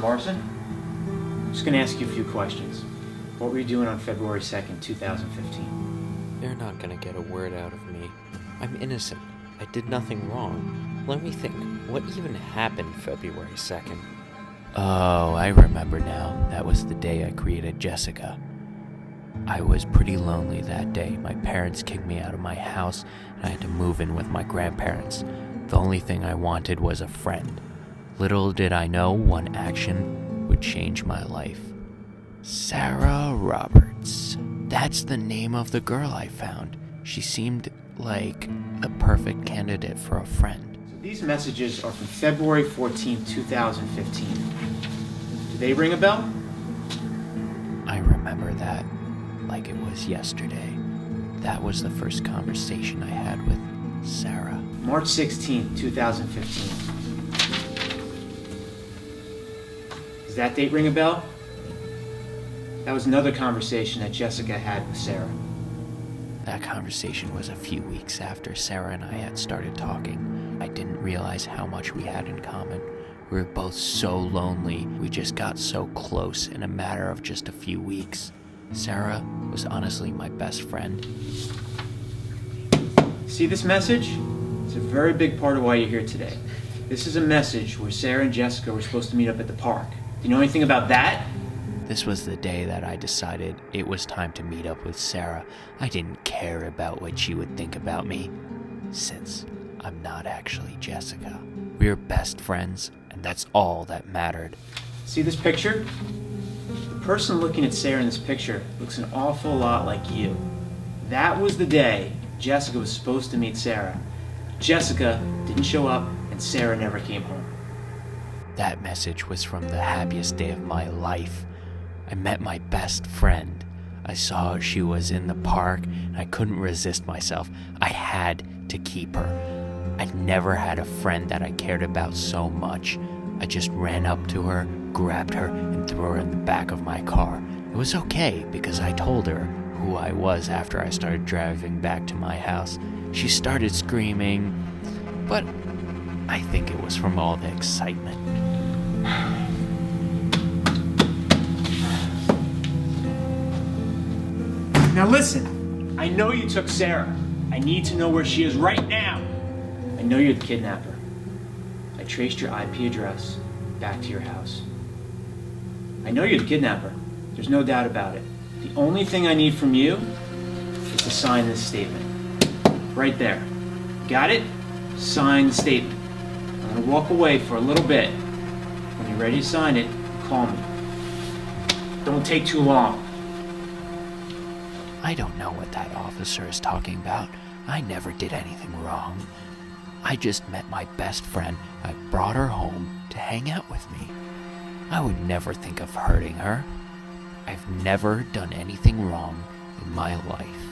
Morrison, I'm just going to ask you a few questions. What were you doing on February 2nd, 2015? You're not gonna get a word out of me. I'm innocent. I did nothing wrong. Let me think. What even happened February 2nd? Oh, I remember now. That was the day I created Jessica. I was pretty lonely that day. My parents kicked me out of my house, and I had to move in with my grandparents. The only thing I wanted was a friend. Little did I know one action would change my life. Sarah Roberts. That's the name of the girl I found. She seemed like a perfect candidate for a friend. So these messages are from February 14th, 2015. Do they ring a bell? I remember that like it was yesterday. That was the first conversation I had with Sarah. March 16th, 2015. Does that date ring a bell? That was another conversation that Jessica had with Sarah. That conversation was a few weeks after Sarah and I had started talking. I didn't realize how much we had in common. We were both so lonely. We just got so close in a matter of just a few weeks. Sarah was honestly my best friend. See this message? It's a very big part of why you're here today. This is a message where Sarah and Jessica were supposed to meet up at the park. Do you know anything about that? This was the day that I decided it was time to meet up with Sarah. I didn't care about what she would think about me, since I'm not actually Jessica. We were best friends, and that's all that mattered. See this picture? The person looking at Sarah in this picture looks an awful lot like you. That was the day Jessica was supposed to meet Sarah. Jessica didn't show up, and Sarah never came home. That message was from the happiest day of my life. I met my best friend. I saw she was in the park, and I couldn't resist myself. I had to keep her. I'd never had a friend that I cared about so much. I just ran up to her, grabbed her, and threw her in the back of my car. It was okay, because I told her who I was after I started driving back to my house. She started screaming, but I think it was from all the excitement. Now listen, I know you took Sarah. I need to know where she is right now. I know you're the kidnapper. I traced your IP address back to your house. I know you're the kidnapper. There's no doubt about it. The only thing I need from you is to sign this statement. Right there. Got it? Sign the statement. I'm going to walk away for a little bit. When you're ready to sign it, call me. Don't take too long. I don't know what that officer is talking about. I never did anything wrong. I just met my best friend. I brought her home to hang out with me. I would never think of hurting her. I've never done anything wrong in my life.